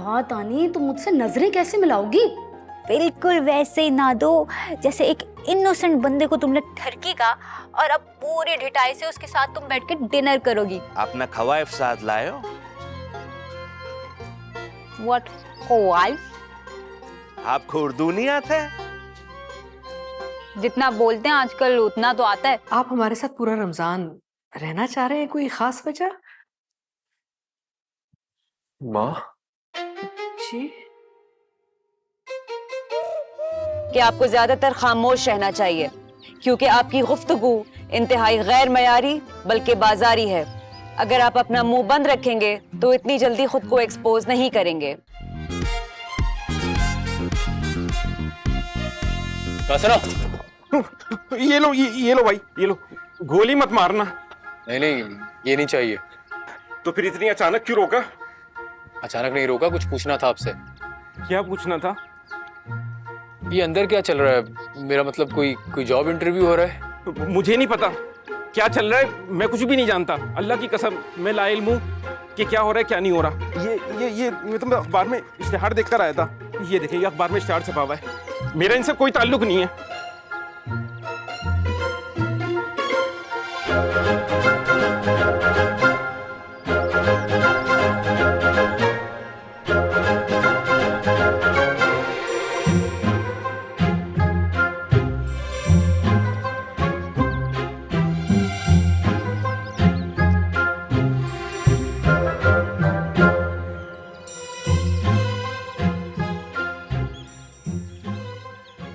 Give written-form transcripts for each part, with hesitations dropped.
वाह तानी, तुम मुझसे नजरें कैसे मिलाओगी? बिल्कुल वैसे ही ना दो जैसे एक इनोसेंट बंदे को तुमने ठरकी का और अब पूरी ढिठाई से उसके साथ तुम बैठ के डिनर करोगी। अपना खवाइफ साथ लायो? व्हाट खवाइफ? आपको उर्दू नहीं आता है? जितना बोलते हैं आजकल उतना तो आता है। आप हमारे साथ पूरा रमजान रहना चाह रहे हैं, कोई खास वजह? माँ, जी कि आपको ज्यादातर खामोश रहना चाहिए क्योंकि आपकी गुफ्तगू इंतहाई गैर मयारी बल्कि बाजारी है। अगर आप अपना मुंह बंद रखेंगे तो इतनी जल्दी खुद को एक्सपोज नहीं करेंगे। ये लो भाई, ये लो। गोली मत मारना। नहीं नहीं, ये नहीं चाहिए। तो फिर इतनी अचानक क्यों रोका? अचानक नहीं रोका, कुछ पूछना था आपसे। क्या पूछना था? ये अंदर क्या चल रहा है? मेरा मतलब कोई जॉब इंटरव्यू हो रहा है? मुझे नहीं पता क्या चल रहा है, मैं कुछ भी नहीं जानता। अल्लाह की कसम, मैं लाइल्म हूँ कि क्या हो रहा है क्या नहीं हो रहा। ये मैं तो अखबार में इश्तिहार देखकर आया था। ये देखिए, ये अखबार में इश्तिहार छपा हुआ है। मेरा इनसे कोई ताल्लुक नहीं है।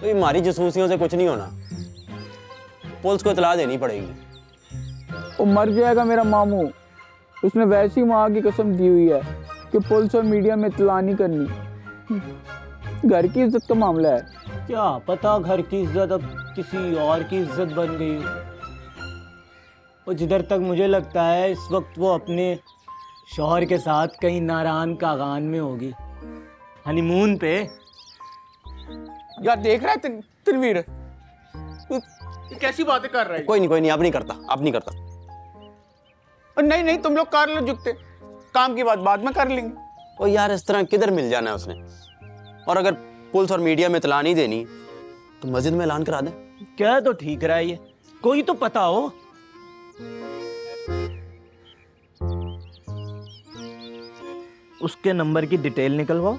तो हमारी जासूसियों से कुछ नहीं होना, पुलिस को इतला देनी पड़ेगी। वो मर जाएगा मेरा मामू, उसने वैसी माँ की कसम दी हुई है कि पुलिस और मीडिया में इतला नहीं करनी। घर की इज्जत का मामला है। क्या पता घर की इज्जत अब किसी और की इज्जत बन गई हो। और जिधर तक मुझे लगता है इस वक्त वो अपने शौहर के साथ कहीं नारायण कागान में होगी, हनीमून पे। यार देख रहा है तनवीर, कैसी बातें कर रहा है। कोई नहीं, अब नहीं करता। और नहीं, तुम लोग कर लो जुगते, काम की बात बाद में कर लेंगे। ओ यार, इस तरह किधर मिल जाना है उसने। और अगर पुलिस और मीडिया में इतला नहीं देनी तो मस्जिद में ऐलान करा दे। क्या तो ठीक रहा है, ये कोई तो पता हो। उसके नंबर की डिटेल निकलवाओ,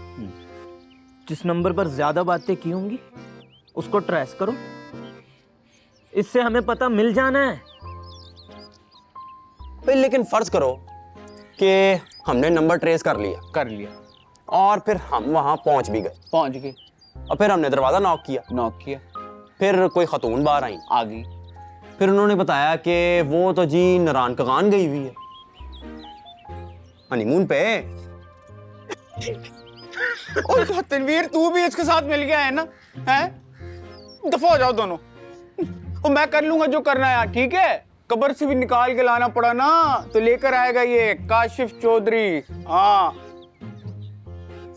जिस नंबर पर ज्यादा बातें की होंगी उसको ट्रेस करो, इससे हमें पता मिल जाना है। भाई लेकिन फर्ज करो कि हमने नंबर ट्रेस कर लिया और फिर हम वहां पहुंच गए और फिर हमने दरवाजा नॉक किया। फिर कोई खतून बाहर आ गई। फिर उन्होंने बताया कि वो तो जी नारायण कागान गई हुई है हनीमून पे। तनवीर, तू भी इसके साथ मिल गया है ना? हैं? दफा हो जाओ दोनों। और मैं कर लूंगा जो करना है, ठीक है? कब्र से भी निकाल के लाना पड़ा ना तो लेकर आएगा ये काशिफ चौधरी। हाँ,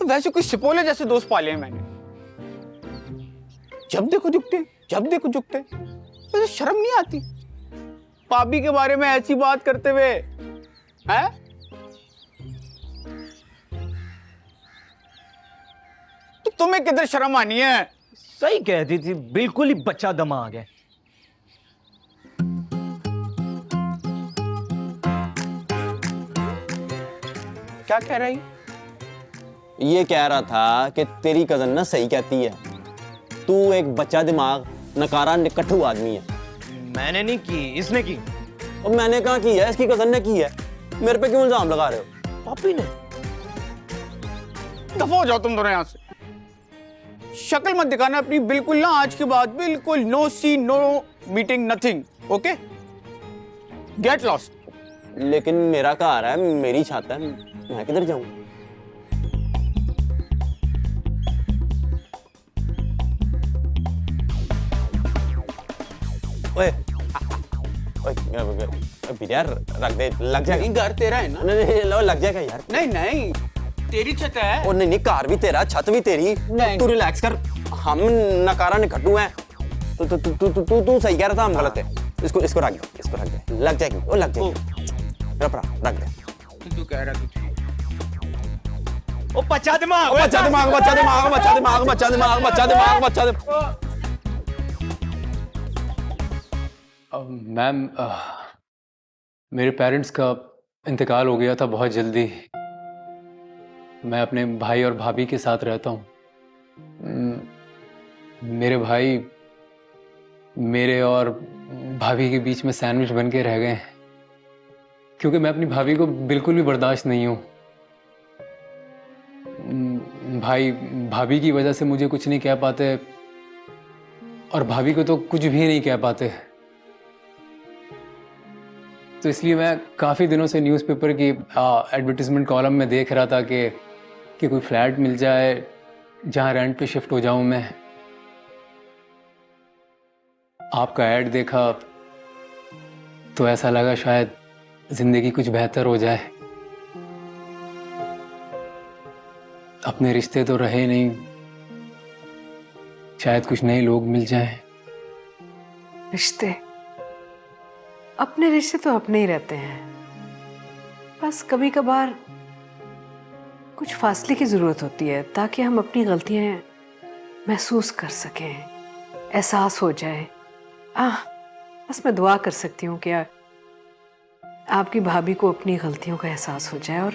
वैसे कुछ सिपोले जैसे दोस्त पाले हैं मैंने। जब देखो झुकते। वैसे शर्म नहीं आती भाभी के बारे में ऐसी बात करते हुए? हैं? तो तुम्हें किधर शर्म आनी है? सही कहती थी, बिल्कुल ही बच्चा दिमाग है। क्या कह रही? ये कह रहा था कि तेरी कजन ना सही कहती है, तू एक बच्चा दिमाग नकारा निकट्ठू आदमी है। मैंने नहीं की, इसने की। और मैंने कहा की है, इसकी कजन ने की है। मेरे पे क्यों इल्जाम लगा रहे हो? पापी ने। दफा हो जाओ तुम दोनों यहाँ से। शक्ल मत दिखाना अपनी बिल्कुल ना, आज के बाद बिल्कुल no see no meeting nothing. Okay, get lost. लेकिन मेरा घर है, मेरी छत है, मैं किधर जाऊं? ओए यार रख दे, लग जाएगा। घर तेरा है ना? नहीं, लग जाएगा यार। नहीं, तेरी छत है। और नहीं, कार भी तेरा, छत भी तेरी। तू रिलैक्स कर, हम नकारा निकट्टू हैं। तू सही कह रहा था, हम गलत है। इसको रख दे, लग जाएगी, रख दे। तू कह रहा ओ बच्चा दिमाग, बच्चा दिमाग, बच्चा दिमाग, बच्चा दिमाग, बच्चा दिमाग, बच्चा दिमाग, बच्चा दिमाग। मैम, मेरे पेरेंट्स का इंतकाल हो गया था बहुत जल्दी। मैं अपने भाई और भाभी के साथ रहता हूँ। मेरे भाई मेरे और भाभी के बीच में सैंडविच बन के रह गए हैं, क्योंकि मैं अपनी भाभी को बिल्कुल भी बर्दाश्त नहीं हूँ। भाई भाभी की वजह से मुझे कुछ नहीं कह पाते और भाभी को तो कुछ भी नहीं कह पाते। तो इसलिए मैं काफ़ी दिनों से न्यूज़पेपर की एडवर्टीजमेंट कॉलम में देख रहा था कि कोई फ्लैट मिल जाए जहाँ रेंट पे शिफ्ट हो जाऊँ मैं। आपका ऐड देखा तो ऐसा लगा शायद ज़िंदगी कुछ बेहतर हो जाए। अपने रिश्ते तो रहे नहीं, शायद कुछ नए लोग मिल जाएं। रिश्ते, अपने रिश्ते तो अपने ही रहते हैं, बस कभी कभार कुछ फासले की ज़रूरत होती है ताकि हम अपनी गलतियां महसूस कर सकें, एहसास हो जाए। बस मैं दुआ कर सकती हूँ कि आपकी भाभी को अपनी गलतियों का एहसास हो जाए और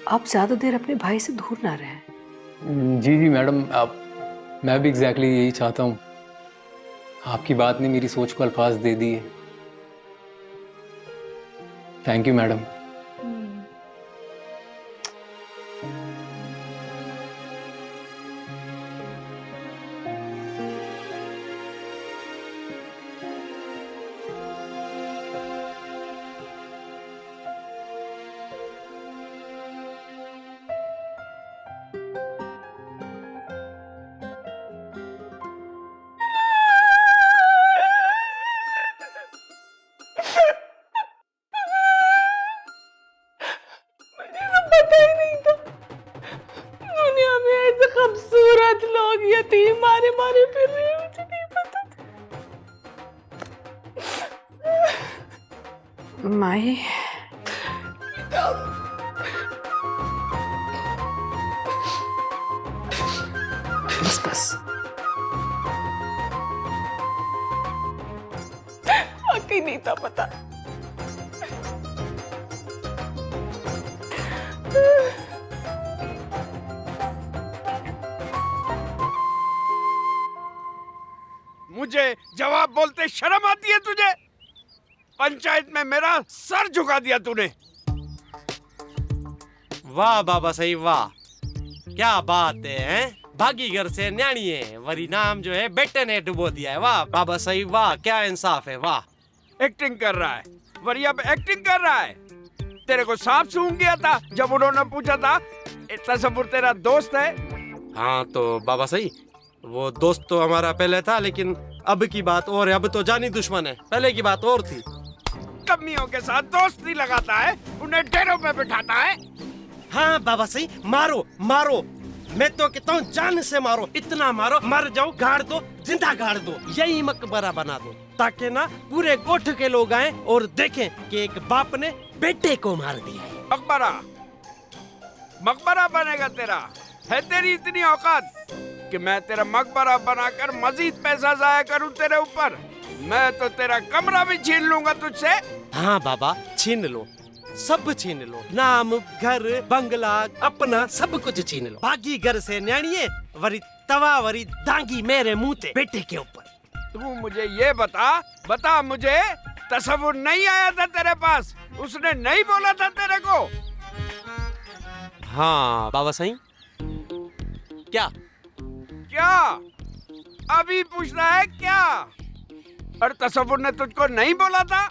आप ज़्यादा देर अपने भाई से दूर ना रहें। जी जी मैडम, मैं भी एग्जैक्टली यही चाहता हूँ। आपकी बात ने मेरी सोच को अल्फाज दे दिए। Thank you madam. खूबसूरत लोग यतीम मारे मारे फिर रहे हैं, मुझे नहीं पता था। माही, बस बस वाकई नहीं था पता। मुझे जवाब बोलते शर्म आती है तुझे? पंचायत में मेरा सर झुका दिया तूने। वाह बाबा सही, वाह क्या बात है? भागी घर से न्याणी है, वरी नाम जो है बेटे ने डुबो दिया है। वाह बाबा सही, वाह क्या इंसाफ है, वाह। एक्टिंग कर रहा है, वरी अब एक्टिंग कर रहा है। तेरे को सांप सूंघ गया था जब उन्होंने पूछा था तसव्वुर तेरा दोस्त है। हाँ तो बाबा सही, वो दोस्त तो हमारा पहले था, लेकिन अब की बात और है। अब तो जानी दुश्मन है, पहले की बात और थी। कमियों के साथ दोस्ती लगाता है, उन्हें डेरों पे बिठाता है। हाँ बाबा सही, मारो मारो, मैं तो कहता हूँ जान से मारो, इतना मारो मर जाओ, गाड़ दो, जिंदा गाड़ दो, यही मकबरा बना दो, ताकि ना पूरे गोठ के लोग आए और देखें कि एक बाप ने बेटे को मार दिया है। मकबरा मकबरा बनेगा तेरा? है तेरी इतनी औकात कि मैं तेरा मकबरा बनाकर मजीद पैसा जाया करूं तेरे ऊपर? मैं तो तेरा कमरा भी छीन लूंगा तुझसे। हाँ बाबा छीन लो, सब छीन लो, नाम घर बंगला अपना सब कुछ छीन लो। भागी घर से न्याणिये, वरी तवा वरी दांगी मेरे मुंह ते बेटे के ऊपर। तू मुझे ये बता मुझे तसव्वुर नहीं आया था तेरे पास? उसने नहीं बोला था तेरे को? हाँ बाबा सही, क्या क्या अभी पूछना है क्या? और तसव्वुर ने तुझको नहीं बोला था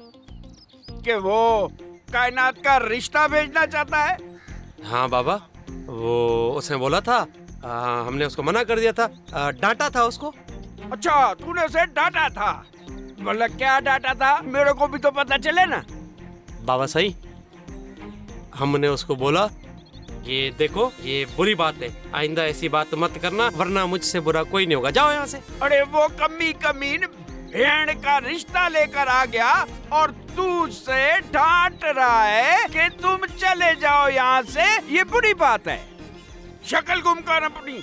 कि वो कायनात का रिश्ता भेजना चाहता है? हाँ बाबा, वो उसने बोला था, हमने उसको मना कर दिया था, डांटा था उसको। अच्छा तूने उसे डांटा था? मतलब क्या डांटा था, मेरे को भी तो पता चले ना। बाबा सही, हमने उसको बोला ये देखो ये बुरी बात है, आइंदा ऐसी बात मत करना वरना मुझसे बुरा कोई नहीं होगा, जाओ यहाँ से। अरे वो कमीन भेड़ का रिश्ता लेकर आ गया और तू उससे डांट रहा है कि तुम चले जाओ यहाँ से, ये बुरी बात है। शक्ल गुम कर अपनी।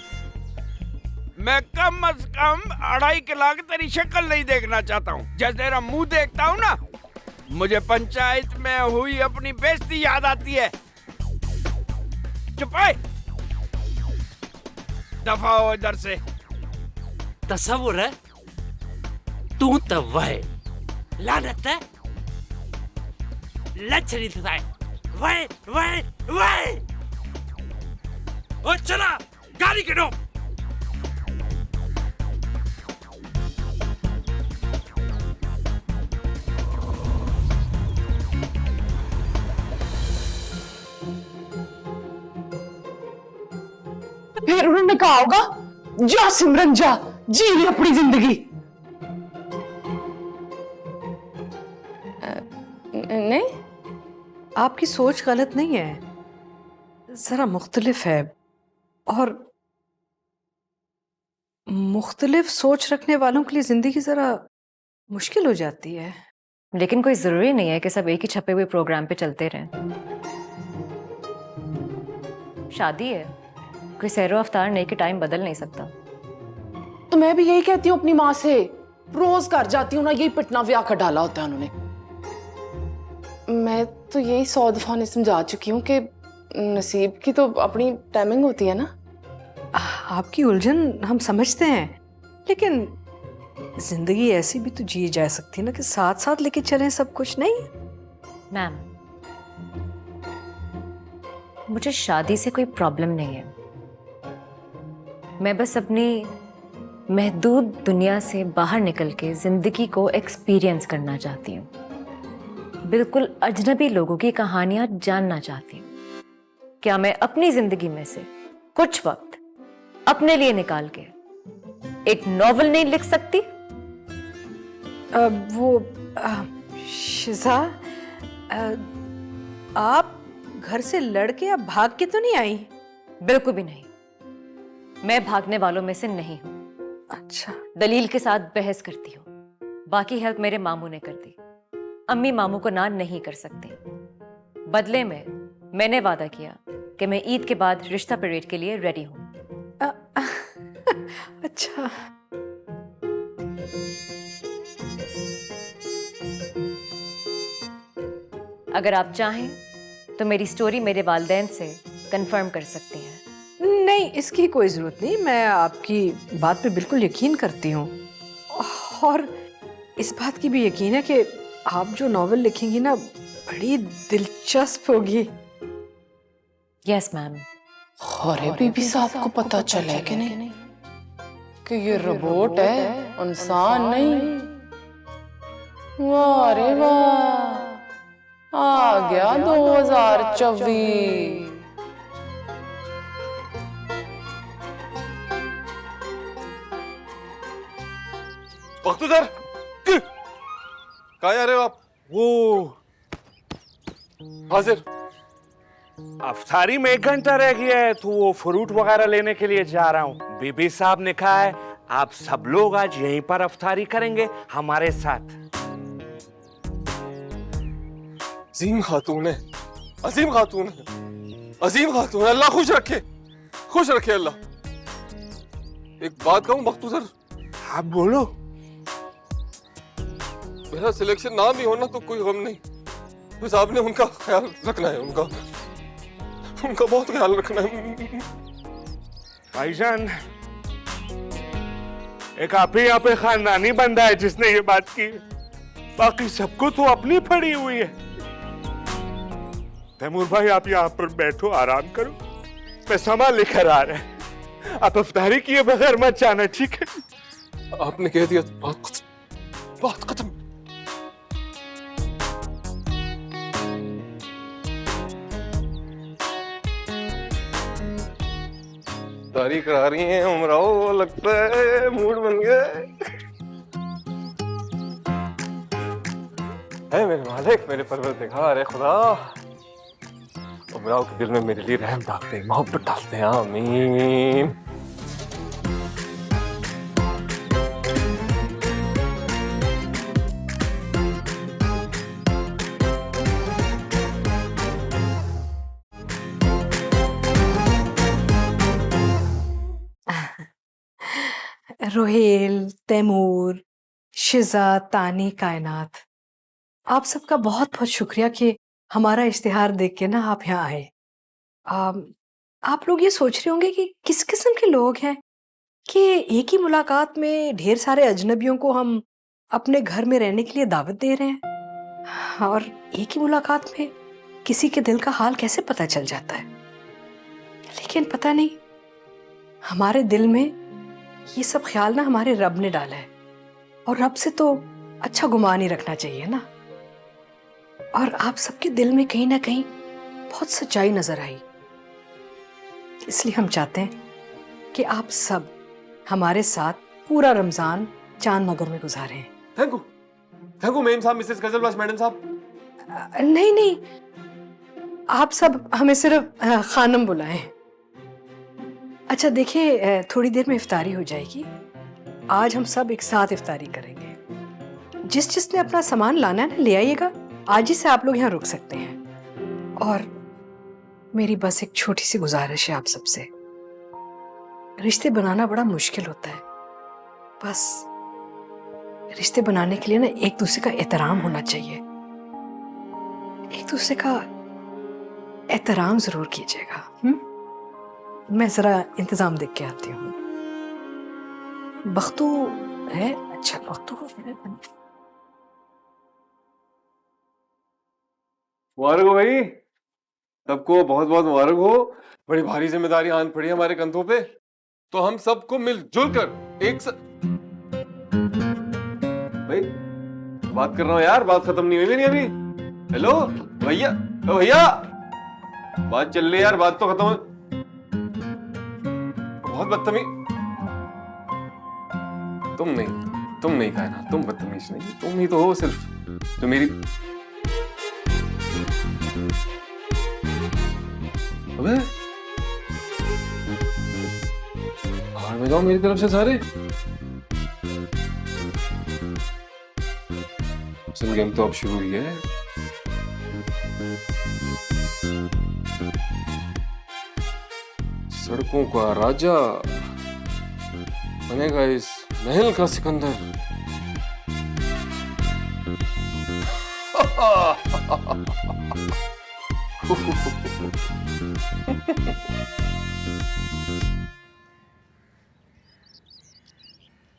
मैं कम अज कम 2.5 लाख तेरी शक्ल नहीं देखना चाहता हूँ। जैसे तेरा मुंह देखता हूँ ना, मुझे पंचायत में हुई अपनी बेइज्जती याद आती है। चुप है, दफा हो इधर से। तस्वुर है तू तो वह लानत है लचरी है वह ओ चला गाड़ी गिनो। फिर उन्होंने कहा होगा जा सिमरन जा, जी ले अपनी जिंदगी। नहीं, आपकी सोच गलत नहीं है, जरा मुख्तलिफ है। और मुख्तलिफ सोच रखने वालों के लिए जिंदगी जरा मुश्किल हो जाती है। लेकिन कोई जरूरी नहीं है कि सब एक ही छपे हुए प्रोग्राम पे चलते रहें। शादी है, कोई सैरो अफ्तार नहीं के टाइम बदल नहीं सकता। तो मैं भी यही कहती हूँ अपनी माँ से, रोज घर जाती हूँ ना, यही पिटना व्याह कर डाला होता है उन्होंने। मैं तो यही 100 दफा उन्हें समझा चुकी हूँ कि नसीब की तो अपनी टाइमिंग होती है ना। आपकी उलझन हम समझते हैं, लेकिन जिंदगी ऐसी भी तो जी जा सकती है ना कि साथ साथ लेके चलें सब कुछ। नहीं मैम, मुझे शादी से कोई प्रॉब्लम नहीं है। मैं बस अपनी महदूद दुनिया से बाहर निकल के जिंदगी को एक्सपीरियंस करना चाहती हूँ। बिल्कुल अजनबी लोगों की कहानियां जानना चाहती हूँ। क्या मैं अपनी जिंदगी में से कुछ वक्त अपने लिए निकाल के एक नॉवेल नहीं लिख सकती? शिजा, आप घर से लड़के या भाग के तो नहीं आई? बिल्कुल भी नहीं, मैं भागने वालों में से नहीं हूं। अच्छा, दलील के साथ बहस करती हूँ। बाकी हेल्प मेरे मामू ने कर दी। अम्मी मामू को ना नहीं कर सकती। बदले में मैंने वादा किया कि मैं ईद के बाद रिश्ता परेड के लिए रेडी हूँ। अच्छा, अगर आप चाहें तो मेरी स्टोरी मेरे वालिदैन से कंफर्म कर सकती हैं। नहीं, इसकी कोई जरूरत नहीं। मैं आपकी बात पे बिल्कुल यकीन करती हूँ, और इस बात की भी यकीन है कि आप जो नॉवेल लिखेंगी ना, बड़ी दिलचस्प होगी। Yes ma'am. अरे बीबी साहब को पता चले कि नहीं कि ये रोबोट है, इंसान नहीं। वाह रे वाह, आ गया 2024। वक्त सर कहाँ जा रहे हो आप? वो हाजिर, अफ्तारी में 1 घंटा रह गया है, तो वो फ्रूट वगैरह लेने के लिए जा रहा हूँ। बीबी साहब ने कहा है आप सब लोग आज यहीं पर अफ्तारी करेंगे हमारे साथ। अजीम खातून है, अजीम खातून है, अजीम खातून है। अल्लाह खुश रखे, खुश रखे अल्लाह। एक बात कहूँ बख्तू सर? आप बोलो। मेरा सिलेक्शन ना भी होना तो कोई गम नहीं, बस आपने उनका ख्याल रखना है, उनका बहुत ख्याल रखना है। भाईजान, एक आप ही यहाँ पे खानदानी बंदा है जिसने ये बात की, बाकी सबको तो अपनी पड़ी हुई है। तैमूर भाई, आप यहाँ पर बैठो, आराम करो, मैं सामान लेकर आ रहा है। आप अफ्तारी किए बगैर मत जाना, ठीक है? आपने कह दिया तो बात खत्म। तारी करा रही हैं उमराओ, लगता है मूड बन गया है मेरे मालिक, मेरे परवरदिगार, खुदा उमराओ के दिल में मेरे लिए रहम डालते हैं, मोहब्बत डालते हैं। आमीन। रोहेल, तैमूर, शिजा, तानी, कायनात, आप सबका बहुत बहुत शुक्रिया कि हमारा इश्तिहार देख के ना आप यहाँ आए। आप लोग ये सोच रहे होंगे कि किस किस्म के लोग हैं कि एक ही मुलाकात में ढेर सारे अजनबियों को हम अपने घर में रहने के लिए दावत दे रहे हैं, और एक ही मुलाकात में किसी के दिल का हाल कैसे पता चल जाता है। लेकिन पता नहीं, हमारे दिल में ये सब ख्याल ना हमारे रब ने डाला है, और रब से तो अच्छा गुमान ही रखना चाहिए ना। और आप सबके दिल में कहीं ना कहीं बहुत सच्चाई नजर आई, इसलिए हम चाहते हैं कि आप सब हमारे साथ पूरा रमजान चांद नगर में गुजारें। थैंक यू मेम साहब, मिसेस गजलवास मैडम साहब। नहीं नहीं, आप सब हमें सिर्फ खानम बुलाएं। अच्छा देखिए, थोड़ी देर में इफ्तारी हो जाएगी। आज हम सब एक साथ इफ्तारी करेंगे। जिसने अपना सामान लाना है ना, ले आइएगा। आज ही से आप लोग यहाँ रुक सकते हैं। और मेरी बस एक छोटी सी गुजारिश है आप सबसे, रिश्ते बनाना बड़ा मुश्किल होता है। बस रिश्ते बनाने के लिए ना एक दूसरे का एहतराम होना चाहिए। एक दूसरे का एहतराम जरूर कीजिएगा। मैं जरा इंतजाम देख के आती हूँ। बख्तू है? अच्छा बख्तू है। मुबारक हो भाई, सबको बहुत बहुत मुबारक हो। बड़ी भारी जिम्मेदारी आन पड़ी हमारे कंधों पे, तो हम सबको मिलजुल कर एक भाई बात कर रहा हूँ यार, बात खत्म नहीं हुई मेरी अभी। हेलो भैया, ओ भैया, बात चल रही है यार, बात तो खत्म हो। बहुत बदतमीज तुम नहीं कायनात, तुम बदतमीज नहीं, तुम ही तो हो सिर्फ जो मेरी। अबे बाहर में जाओ मेरी तरफ से सारे। असल गेम तो अब शुरू ही है। सड़कों का राजा बनेगा इस महल का सिकंदर।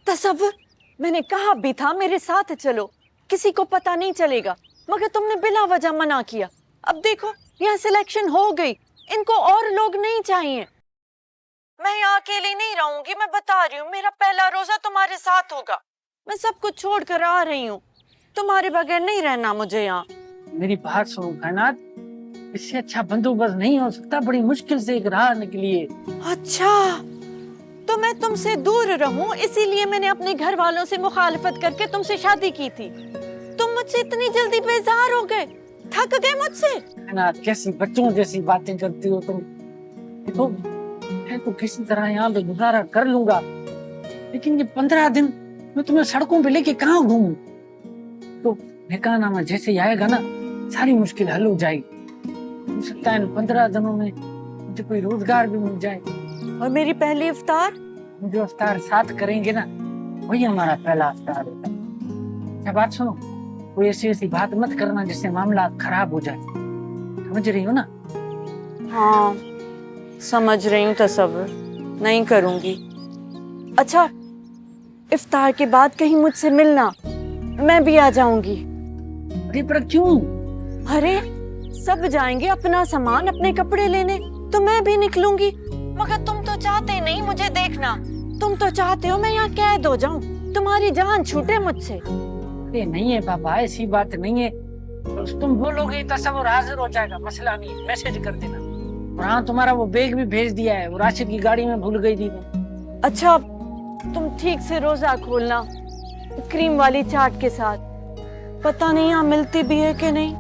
तसव्वुर, मैंने कहा भी था मेरे साथ चलो, किसी को पता नहीं चलेगा, मगर तुमने बिला वजह मना किया। अब देखो यहाँ सिलेक्शन हो गई, इनको और लोग नहीं चाहिए। मैं यहाँ अकेली नहीं रहूंगी, मैं बता रही हूँ। मेरा पहला रोजा तुम्हारे साथ होगा। मैं सब कुछ छोड़ कर आ रही हूँ, तुम्हारे बगैर नहीं रहना मुझे यहाँ। मेरी बात सुनो कायनात, इससे अच्छा बंदोबस्त नहीं हो सकता, बड़ी मुश्किल से एक राह निकली है। अच्छा, तो मैं तुमसे दूर रहूं इसीलिए मैंने अपने घर वालों से मुखालफत करके तुमसे शादी की थी। तुम मुझसे इतनी जल्दी बेजार हो गए, थक गए मुझसे। कायनात, कैसी बच्चों जैसी बातें करती हो तुम। देखो मैं तो किसी तरह यहाँ पे गुजारा कर लूंगा, लेकिन ये 15 दिन मैं तुम्हें सड़कों पे लेके कहाँ घूमूं? तो निकाहनामा जैसे ही आएगा ना, सारी मुश्किल हल हो जाएगी। हो सकता है 15 दिनों में मुझे कोई रोजगार भी मिल जाए। और मेरी पहली इफ्तार? जो इफ्तार साथ करेंगे ना, वही हमारा पहला इफ्तार होता है। क्या बात सुनो, कोई ऐसी बात मत करना जिससे मामला खराब हो जाए, समझ रही हो ना? हाँ समझ रही हूँ तसव्वुर, नहीं करूंगी। अच्छा, इफ्तार के बाद कहीं मुझसे मिलना, मैं भी आ जाऊंगी। अरे पर क्यों? अरे सब जाएंगे अपना सामान, अपने कपड़े लेने, तो मैं भी निकलूंगी। मगर तुम तो चाहते नहीं मुझे देखना, तुम तो चाहते हो मैं यहाँ कैद हो जाऊं, तुम्हारी जान छूटे मुझसे। अरे नहीं है पापा, ऐसी बात नहीं है। तो तुम बोलोगे तसव्वुर हाजिर हो जाएगा, मसला नहीं, मैसेज कर देना। और हाँ, तुम्हारा वो बैग भी भेज दिया है, वो राशिद की गाड़ी में भूल गई थी मैं। अच्छा, तुम ठीक से रोजा खोलना क्रीम वाली चाट के साथ, पता नहीं यहाँ मिलती भी है कि नहीं।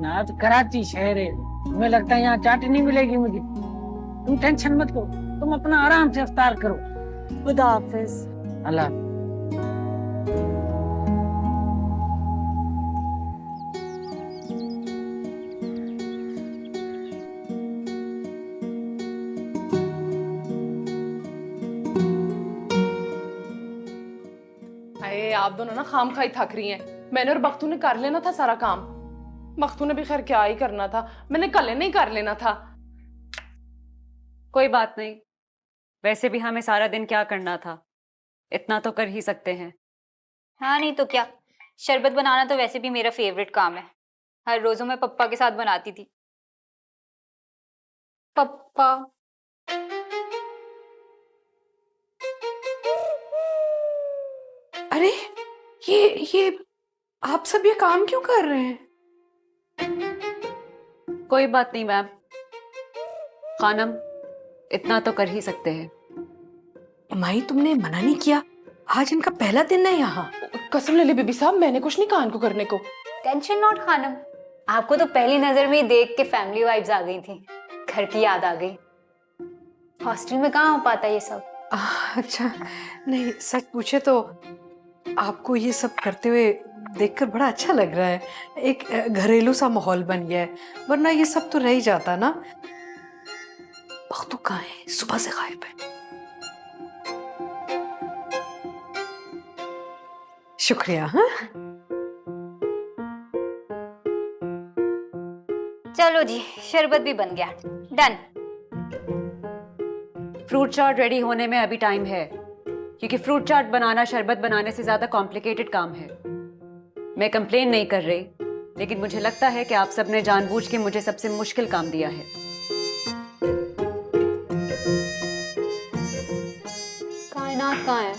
ना तो कराची शहर है, तुम्हें लगता है यहाँ चाट नहीं मिलेगी मुझे? तुम टेंशन मत लो, तुम अपना आराम से इफ्तार करो। खुदा हाफिज। अल्लाह। आप दोनों ना खाम खाई थक रही हैं। मैंने और बख्तू ने कर लेना था सारा काम। बख्तू ने भी खैर क्या ही करना था, मैंने कल नहीं कर लेना था। कोई बात नहीं, वैसे भी हमें सारा दिन क्या करना था, इतना तो कर ही सकते हैं। हाँ नहीं तो क्या, शरबत बनाना तो वैसे भी मेरा फेवरेट काम है। हर रोज़ मैं पप्पा के साथ बनाती थी। पप्पा अरे ये आप सब ये काम क्यों कर रहे हैं? कोई बात नहीं मैम, खानम इतना तो कर ही सकते हैं। माई तुमने मना नहीं किया? आज इनका पहला दिन है यहाँ। कसम ले ली बीबी साहब, मैंने कुछ नहीं कहा इनको करने को। टेंशन नॉट खानम, आपको तो पहली नजर में ही देख के फैमिली वाइब्स आ गई थी, घर की याद आ गई। हॉस्टल में कहाँ हो पाता ये सब। अच्छा नहीं, सच पूछे तो आपको ये सब करते हुए देखकर बड़ा अच्छा लग रहा है। एक घरेलू सा माहौल बन गया है, वरना ये सब तो रह ही जाता ना। बख्तू कहाँ है? सुबह से गायब है। शुक्रिया। हाँ चलो जी, शरबत भी बन गया, डन। फ्रूट चाट रेडी होने में अभी टाइम है, क्योंकि फ्रूट चाट बनाना शरबत बनाने से ज्यादा कॉम्प्लिकेटेड काम है। मैं कंप्लेन नहीं कर रही, लेकिन मुझे लगता है कि आप सबने जानबूझ के मुझे सबसे मुश्किल काम दिया है। कायनात कहाँ है?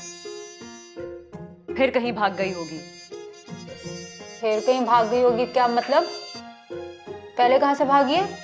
फिर कहीं भाग गई होगी। फिर कहीं भाग गई होगी क्या मतलब? पहले कहाँ से भागी है?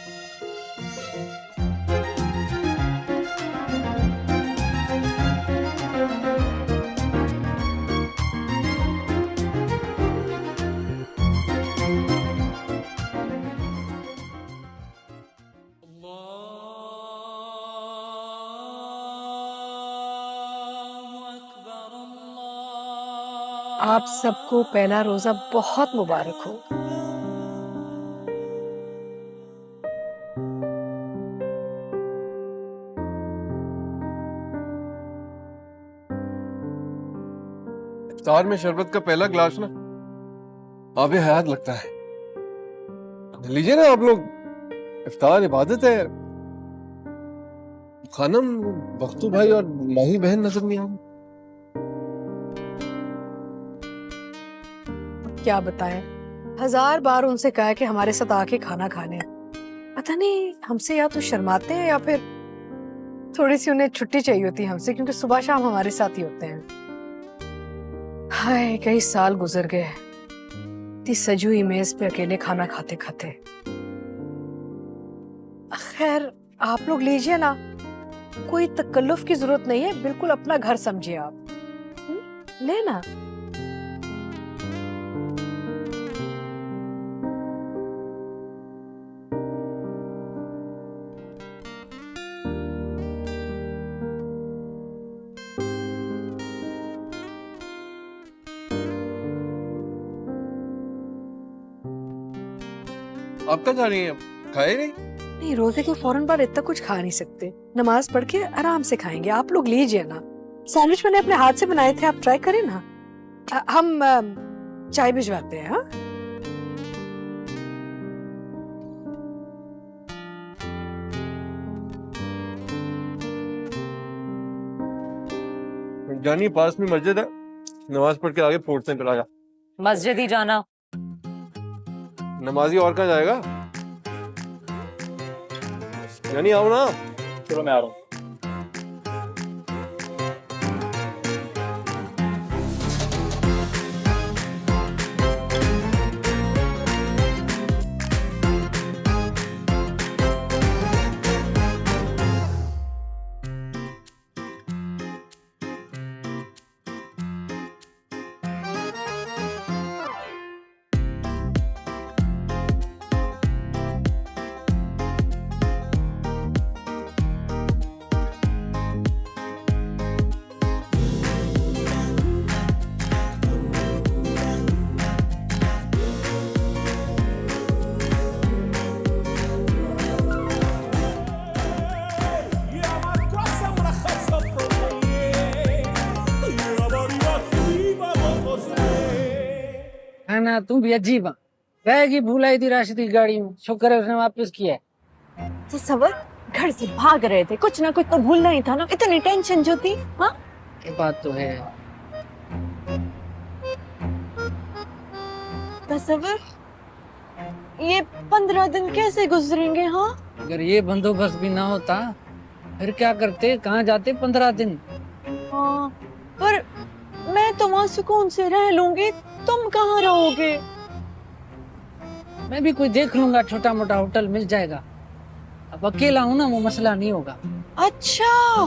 आप सबको पहला रोजा बहुत मुबारक हो। इफ्तार में शरबत का पहला ग्लास ना आबे हयात लगता है। लीजिए ना आप लोग, इफ्तार इबादत है। खानम, बख्तू भाई और माही बहन नजर नहीं आ रही। क्या बताएं, 1000 बार उनसे कहा कि हमारे साथ आके खाना खाने, पता नहीं हमसे या तो शर्माते हैं या फिर थोड़ी सी उन्हें छुट्टी चाहिए होती है हमसे, क्योंकि सुबह शाम हमारे साथ ही होते हैं। हाय, कई साल गुजर गए इतनी सजी हुई मेज पे अकेले खाना खाते खाते। खैर आप लोग लीजिए ना, कोई तकल्लुफ की जरूरत नहीं है, बिल्कुल अपना घर समझिए आप। लेना। आप कहाँ जा रही हैं? खाए नहीं? नहीं, रोजे के फौरन बाद इतना कुछ खा नहीं सकते, नमाज पढ़ के आराम से खाएंगे। आप लोग लीजिए ना, सैंडविच मैंने अपने हाथ से बनाए थे, आप ट्राई करें ना। हम चाय भिजवाते हैं। हाँ जानी, पास में मस्जिद है, नमाज पढ़ के आगे पहुंचते हैं। फिर आजा, मस्जिद ही जाना। नमाजी और कहाँ जाएगा? यानी आओ ना। चलो मैं आ रहा हूँ। ना तुम भी अजीब है। रहेगी भूलाई थी राशिद की गाड़ी में, शुक्र है उसने वापस किया है। तो सबर घर से भाग रहे थे, कुछ ना कुछ तो भूलना ही था ना, इतनी टेंशन जो थी। हाँ ये बात तो है। तसव्वुर ये 15 दिन कैसे गुजरेंगे? हाँ अगर ये बंदोबस्त भी ना होता फिर क्या करते, कहाँ जाते 15 दिन? हाँ पर मैं तो वहाँ सुकून से रह लूंगी, तुम कहाँ रहोगे? मैं भी कोई देख लूंगा, छोटा मोटा होटल मिल जाएगा। अब अकेला हूँ ना, वो मसला नहीं होगा। अच्छा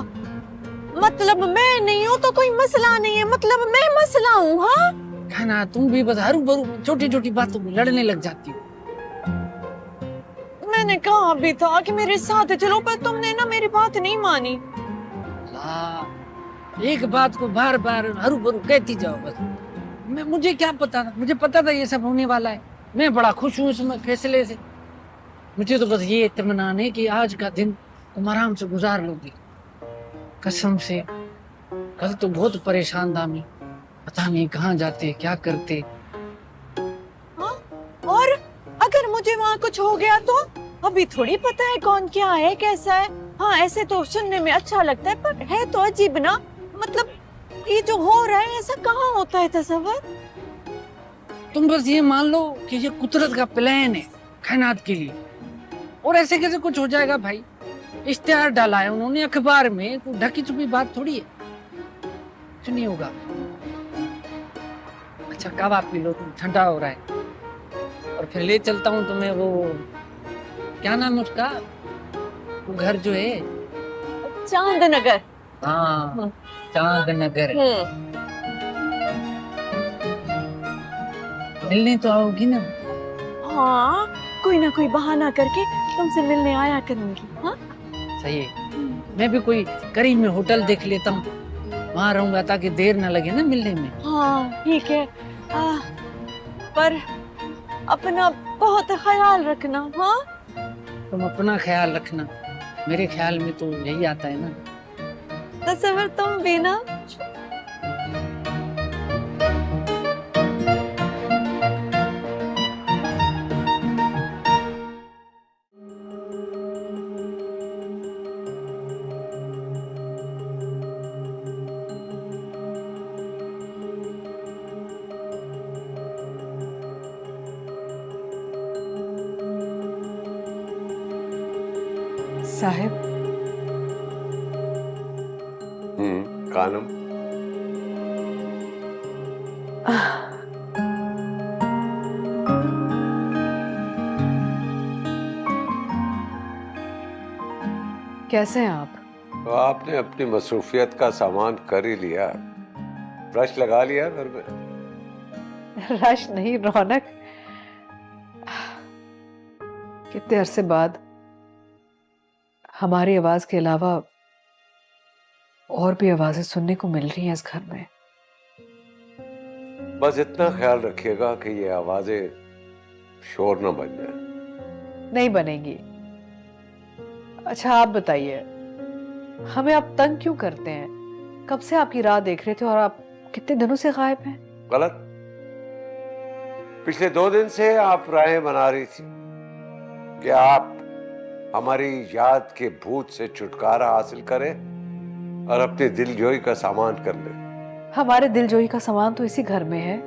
मतलब मैं नहीं हूँ तो कोई मसला नहीं है, मतलब मैं मसला हूँ? हाँ है ना, तुम भी बस हरू भरू छोटी छोटी बातों में लड़ने लग जाती हो। मैंने कहा भी था कि मेरे साथ चलो, पर तुमने ना मेरी बात नहीं मानी। एक बात को बार बार हरू भरू कहती जाओ बस। मुझे क्या पता था, मुझे पता था ये सब होने वाला है। मैं बड़ा खुश हूँ इस फैसले से। मुझे तो बस ये इत्मीनान है कि आज का दिन तुम आराम से गुजार लोगी। कसम से कल तो बहुत परेशान था मैं, पता नहीं कहाँ जाते क्या करते। हाँ? और अगर मुझे वहाँ कुछ हो गया तो? अभी थोड़ी पता है कौन क्या है कैसा है। हाँ ऐसे तो सुनने में अच्छा लगता है, पर है तो अजीब ना। मतलब ये जो हो रहा है ऐसा कहाँ होता है तसव्वुर? तुम बस ये मान लो कि ये कुदरत का प्लान है कायनात के लिए, और ऐसे कैसे कुछ हो जाएगा भाई? इश्तिहार डाला है उन्होंने अखबार में, तो ढकी छुपी बात थोड़ी है। कुछ नहीं होगा। अच्छा कावा पी लो, तुम ठंडा हो रहा है। और फिर ले चलता हूँ तुम्हें, वो क्या नाम है उसका, वो घर जो है चांदनगर। हाँ चांदनगर। मिलने तो आओगी ना? हाँ कोई ना कोई बहाना करके तुमसे मिलने आया करूंगी। हाँ सही है। मैं भी कोई करीब में होटल देख लेता हूँ, वहाँ रहूंगा ताकि देर ना लगे ना मिलने में। हाँ ठीक है। पर अपना बहुत ख्याल रखना। हाँ तुम अपना ख्याल रखना, मेरे ख्याल में तो यही आता है ना। तसव्वुर तुम भी ना। साहिब। कानम कैसे हैं आप? तो आपने अपनी मसरूफियत का सामान कर ही लिया, ब्रश लगा लिया घर में? रश नहीं रौनक, कितने अरसे बाद हमारी आवाज के अलावा और भी आवाजें सुनने को मिल रही हैं इस घर में। बस इतना ख्याल रखिएगा कि ये आवाजें शोर न बन जाए। नहीं बनेगी। अच्छा आप बताइए, हमें आप तंग क्यों करते हैं? कब से आपकी राह देख रहे थे और आप कितने दिनों से गायब हैं? गलत। पिछले 2 दिन से आप राहें बना रही थी कि आप हमारी याद के भूत से छुटकारा हासिल करें और अपने दिलजोई का सामान कर ले। हमारे दिलजोई का सामान तो इसी घर में है,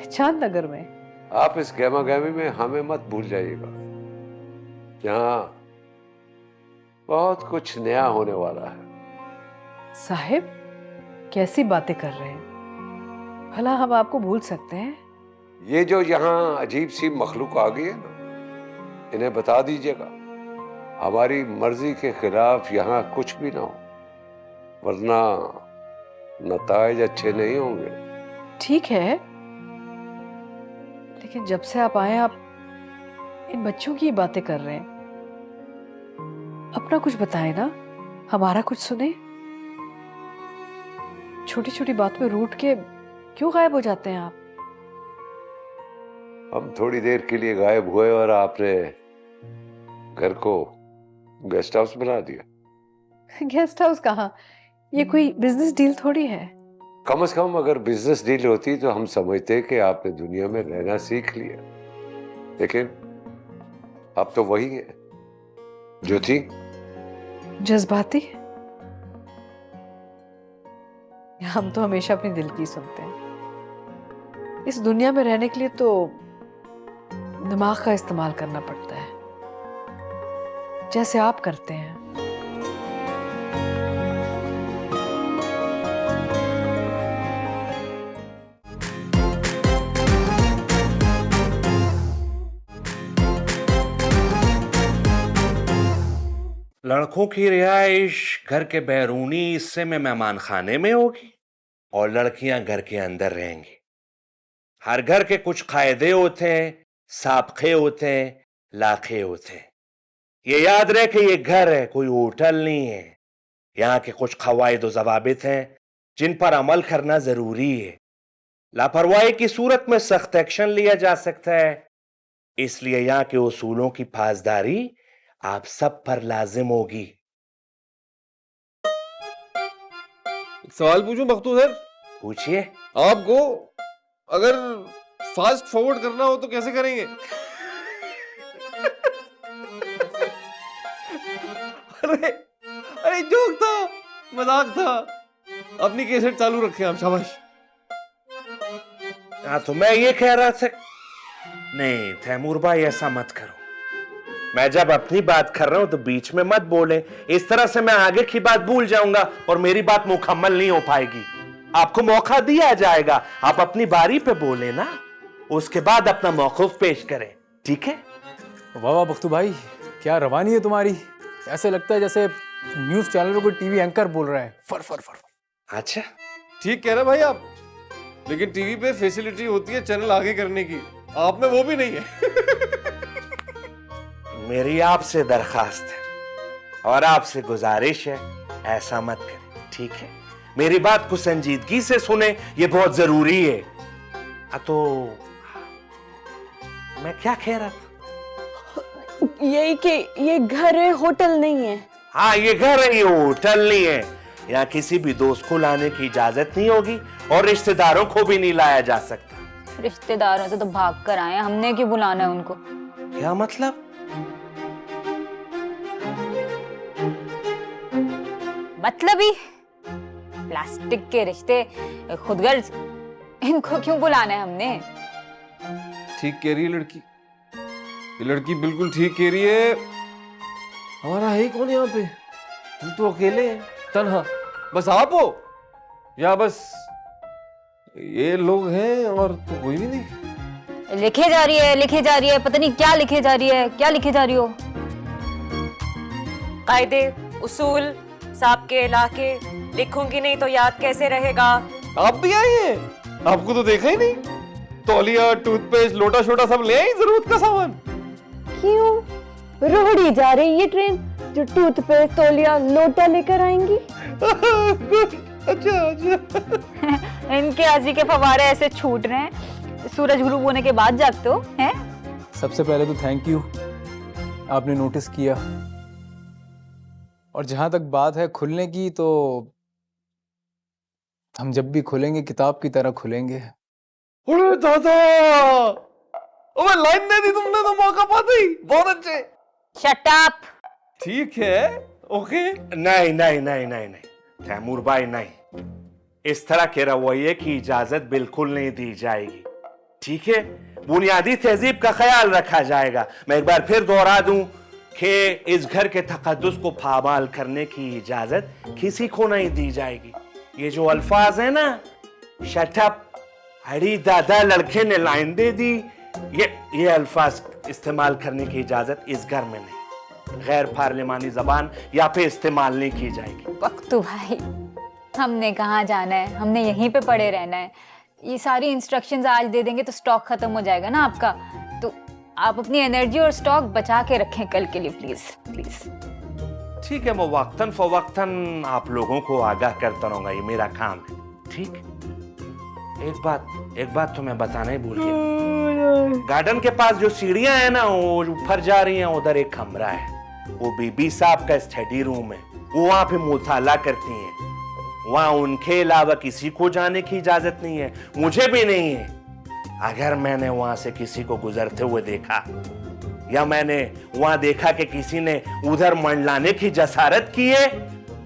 चांदनगर में। आप इस गहमा गहमी में हमें मत भूल जाइएगा। यहाँ बहुत कुछ नया होने वाला है। साहिब कैसी बातें कर रहे हैं? भला हम आपको भूल सकते हैं? ये जो यहाँ अजीब सी मखलूक आ गई है ना, इन्हें बता दीजिएगा हमारी मर्जी के खिलाफ यहाँ कुछ भी ना हो, वरना नताइज अच्छे नहीं होंगे। ठीक है, लेकिन जब से आप आए आप इन बच्चों की बातें कर रहे हैं। अपना कुछ बताएं ना, हमारा कुछ सुने। छोटी छोटी बात पे रूठ के क्यों गायब हो जाते हैं आप? हम थोड़ी देर के लिए गायब हुए और आपने घर को गेस्ट हाउस बना दिया। गेस्ट हाउस कहाँ? ये कोई बिजनेस डील थोड़ी है। कम से कम अगर बिजनेस डील होती तो हम समझते कि आपने दुनिया में रहना सीख लिया, लेकिन अब तो वही है जो थी। जज्बाती? हम तो हमेशा अपने दिल की सुनते हैं। इस दुनिया में रहने के लिए तो दिमाग का इस्तेमाल करना पड़ता है, जैसे आप करते हैं। लड़कों की रिहाइश घर के बैरूनी हिस्से में मेहमान खाने में होगी और लड़कियां घर के अंदर रहेंगी। हर घर के कुछ कायदे होते हैं, साबके होते हैं, लाखे होते हैं। ये याद रहे कि ये घर है, कोई होटल नहीं है। यहाँ के कुछ कवायद और ज़वाबित हैं जिन पर अमल करना जरूरी है। लापरवाही की सूरत में सख्त एक्शन लिया जा सकता है, इसलिए यहाँ के उसूलों की पासदारी आप सब पर लाजिम होगी। सवाल पूछूं बख्तू सर? पूछिए। आपको अगर फास्ट फॉरवर्ड करना हो तो कैसे करेंगे? अरे अरे जोक था, मजाक था। अपनी कैसेट चालू रखे आप, शाबाश। हाँ तो मैं ये कह रहा था, नहीं तैमूर भाई ऐसा मत करो। मैं जब अपनी बात कर रहा हूं तो बीच में मत बोले, इस तरह से मैं आगे की बात भूल जाऊंगा और मेरी बात मुकम्मल नहीं हो पाएगी। आपको मौका दिया जाएगा, आप अपनी बारी पे बोले ना, उसके बाद अपना मौक़िफ़ पेश करें, ठीक है? वाह वाह बख्तू भाई, क्या रवानी है तुम्हारी। ऐसे लगता है जैसे न्यूज़ चैनल पे कोई टीवी एंकर बोल रहा है। फर फर फर। अच्छा ठीक कह रहे भाई आप, लेकिन टीवी पे फैसिलिटी होती है चैनल आगे करने की, आप में वो भी नहीं है। मेरी आपसे दरखास्त है और आपसे गुजारिश है, ऐसा मत करें, ठीक है? मेरी बात को संजीदगी से सुने, ये बहुत जरूरी है। तो मैं क्या कह रहा था? यही कि ये घर है, होटल नहीं है। हाँ ये घर है, ये होटल नहीं है। यहाँ किसी भी दोस्त को लाने की इजाजत नहीं होगी और रिश्तेदारों को भी नहीं लाया जा सकता। रिश्तेदारों से तो भाग कर आए, हमने क्यों बुलाना है उनको? क्या मतलब? मतलब ही प्लास्टिक के रिश्ते, खुदगर्ज, इनको क्यों बुलाना है हमने? ठीक कह रही है लड़की, ये लड़की बिल्कुल ठीक कह रही है। हमारा है कौन यहाँ पे? हम तो अकेले हैं, तन्हा। बस आप हो या बस ये लोग हैं और तो कोई भी नहीं? लिखे जा रही है, लिखे जा रही है, पता नहीं क्या लिखे जा रही है। क्या लिखे जा रही हो? कायदे, उसूल, साबके, इलाके लिखूंगी नहीं तो याद कैसे रहेगा? आप भी आई हैं? आपको तो देखा ही नहीं। तौलिया, टूथपेस्ट, लोटा छोटा सब ले आई, जरूरत का सामान। क्यों रोड़ी जा रही ये ट्रेन जो टूथपेस्ट, तौलिया, लोटा लेकर आएंगी? अच्छा अच्छा। इनके हंसी के फवारे ऐसे छूट रहे हैं, सूरज गुरूब होने के बाद जागते हो हैं? सबसे पहले तो थैंक यू, आपने नोटिस किया। और जहां तक बात है खुलने की, तो हम जब भी खुलेंगे किताब की तरह खुलेंगे। अरे दादा, ओए लाइन दे दी तुमने तो मौका पाते ही। बहुत अच्छे। Shut up. ठीक है, ओके। नहीं नहीं नहीं नहीं नहीं तैमूर भाई, नहीं, इस तरह के रवैये की इजाजत बिल्कुल नहीं दी जाएगी, ठीक है? बुनियादी तहजीब का ख्याल रखा जाएगा। मैं एक बार फिर दोहरा दूं कि इस घर के तकद्दुस को पामाल करने की इजाजत किसी को नहीं दी जाएगी। ये जो अल्फाज है ना, शटअप, अड़ी दादा लड़के ने लाइन दे दी, ये अल्फाज इस्तेमाल करने की इजाजत इस घर में नहीं। गैर पार्लिमानी जबान यहाँ पे इस्तेमाल नहीं की जाएगी। बख्तू भाई, हमने कहाँ जाना है? हमने यहीं पे पड़े रहना है। ये सारी इंस्ट्रक्शंस आज दे देंगे तो स्टॉक खत्म हो जाएगा ना आपका। तो आप अपनी एनर्जी और स्टॉक बचा के रखें कल के लिए, प्लीज प्लीज। ठीक है, मैं वक्तन फवक्तन आप लोगों को आगाह करता रहूंगा, ये मेरा काम है, ठीक? एक बात तो मैं बताना ही भूल गया। गार्डन के पास जो सीढ़ियां हैं ना, वो ऊपर जा रही हैं, उधर एक कमरा है, वो बीबी साहब का स्टडी रूम है, वो वहां पे मुताला करती हैं। वहां उनके अलावा किसी को जाने की इजाजत नहीं है, मुझे भी नहीं है। अगर मैंने वहां से किसी को गुजरते हुए देखा या मैंने वहां देखा कि किसी ने उधर मंडलाने की जसारत की है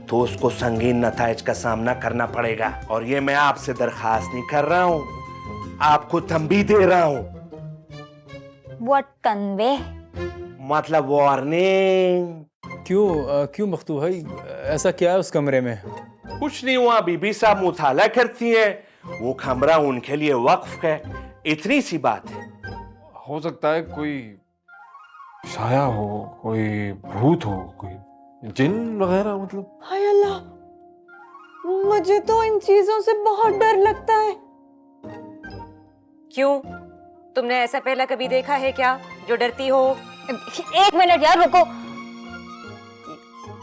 तो उसको संगीन नताइज का सामना करना पड़ेगा। और ये मैं आपसे दरखास्त नहीं कर रहा हूं, आपको तंबी दे रहा हूं। व्हाट तनबे? मतलब वार्निंग। क्यों मख्तू भाई, ऐसा क्या है उस कमरे में? कुछ नहीं हुआ, बीबी साहब मुताला करती है, वो कमरा उनके लिए वक्फ है, इतनी सी बात है। हो सकता है कोई साया हो, कोई भूत हो, कोई जिन वगैरह। मतलब हाय अल्लाह, मुझे तो इन चीजों से बहुत डर लगता है। क्यों, तुमने ऐसा पहला कभी देखा है क्या जो डरती हो? 1 मिनट यार, रुको।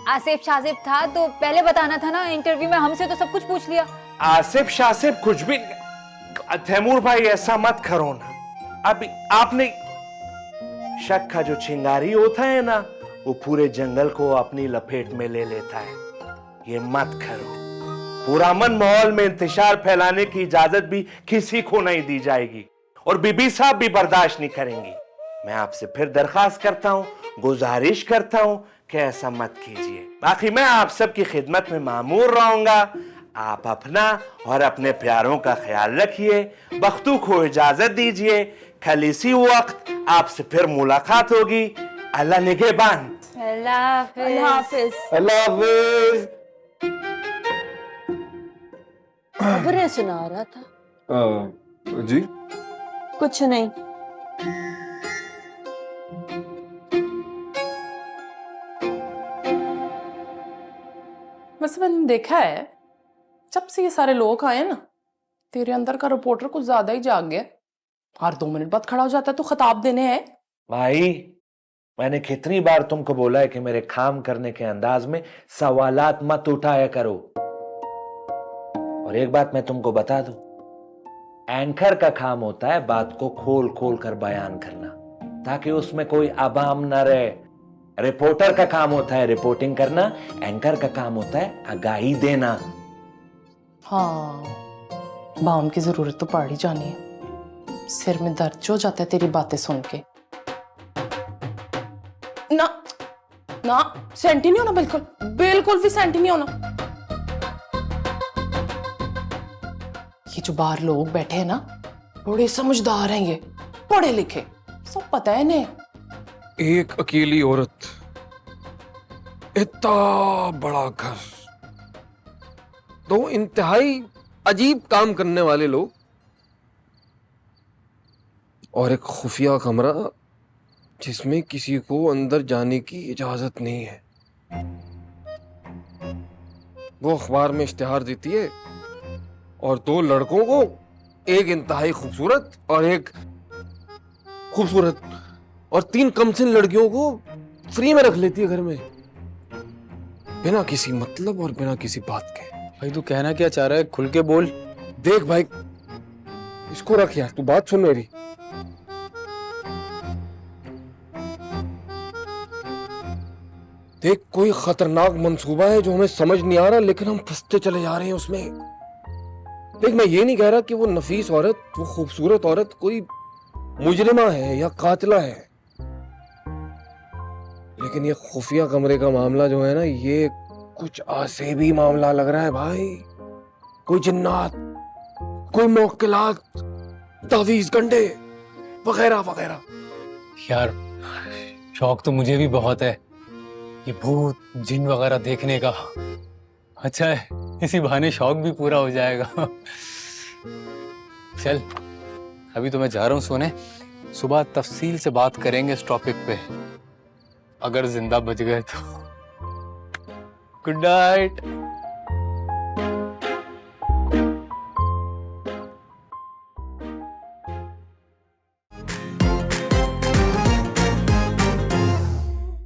आसिफ शासिफ था तो पहले बताना था ना, इंटरव्यू में हमसे तो सब कुछ पूछ लिया। आसिफ शासिफ कुछ भी। तैमूर भाई ऐसा मत करो ना। अभी आपने शक का जो चिंगारी होता है ना, वो पूरे जंगल को अपनी लपेट में ले लेता है। ये मत करो। पुरामन माहौल में इंतशार फैलाने की इजाजत भी किसी को नहीं दी जाएगी और बीबी साहब भी बर्दाश्त नहीं करेंगी। मैं आपसे फिर दरखास्त करता हूँ, गुजारिश करता हूँ कि ऐसा मत कीजिए। बाकी मैं आप सबकी खिदमत में मामूर रहूंगा। आप अपना और अपने प्यारों का ख्याल रखिए। बख्तू को इजाजत दीजिए, कल इसी वक्त आपसे फिर मुलाकात होगी। अल्लाह निगहबान। अल्लाह हाफिज। अल्लाह हाफिज। खबरें सुना रहा था। जी कुछ नहीं। वैसे मैंने देखा है, जब से ये सारे लोग आए ना, तेरे अंदर का रिपोर्टर कुछ ज्यादा ही जाग गया। हर 2 मिनट बाद खड़ा हो जाता है तो खिताब देने हैं। भाई, मैंने कितनी बार तुमको बोला है कि मेरे काम करने के अंदाज में सवालात मत उठाया करो। और एक बात मैं तुमको बता दूं, एंकर का काम होता है बात को खोल खोल कर बयान करना, ताकि उसमें कोई अबाम न रहे। रिपोर्टर का काम होता है रिपोर्टिंग करना, एंकर का काम होता है आगाही देना। हाँ, बाउन की जरूरत तो पड़ ही जानी है। सिर में दर्द हो जाता है तेरी बातें सुन के। ना ना, सेंटी नहीं होना, बिल्कुल बिल्कुल भी सेंटी नहीं होना। ये जो बाहर लोग बैठे हैं ना, बड़े समझदार हैं, ये पढ़े लिखे, सब पता है इन्हें। एक अकेली औरत, इतना बड़ा घर, 2 इंतहाई अजीब काम करने वाले लोग और एक खुफिया कमरा जिसमें किसी को अंदर जाने की इजाजत नहीं है। वो अखबार में इश्तिहार देती है और 2 लड़कों को, एक इंतहाई खूबसूरत और एक खूबसूरत, और 3 कमसिन लड़कियों को फ्री में रख लेती है घर में, बिना किसी मतलब और बिना किसी बात के। भाई तू कहना क्या चाह रहा है, खुल के बोल। देख भाई, इसको रख यार, तू बात सुन मेरी। देख, कोई खतरनाक मंसूबा है जो हमें समझ नहीं आ रहा, लेकिन हम फंसते चले जा रहे हैं उसमें। देख, मैं ये नहीं कह रहा कि वो नफीस औरत, वो खूबसूरत औरत कोई मुजरिमा है या कातिला है, लेकिन ये खुफिया कमरे का मामला जो है ना, ये कुछ आसेबी मामला लग रहा है भाई। कोई जिन्नात, कोई मौक्किलात, तावीज गंडे वगैरह वगैरह। यार शौक तो मुझे भी बहुत है ये भूत जिन वगैरह देखने का। अच्छा है, इसी बहाने शौक भी पूरा हो जाएगा। चल, अभी तो मैं जा रहा हूँ सोने, सुबह तफसील से बात करेंगे इस टॉपिक पे, अगर जिंदा बच गए तो। Good night.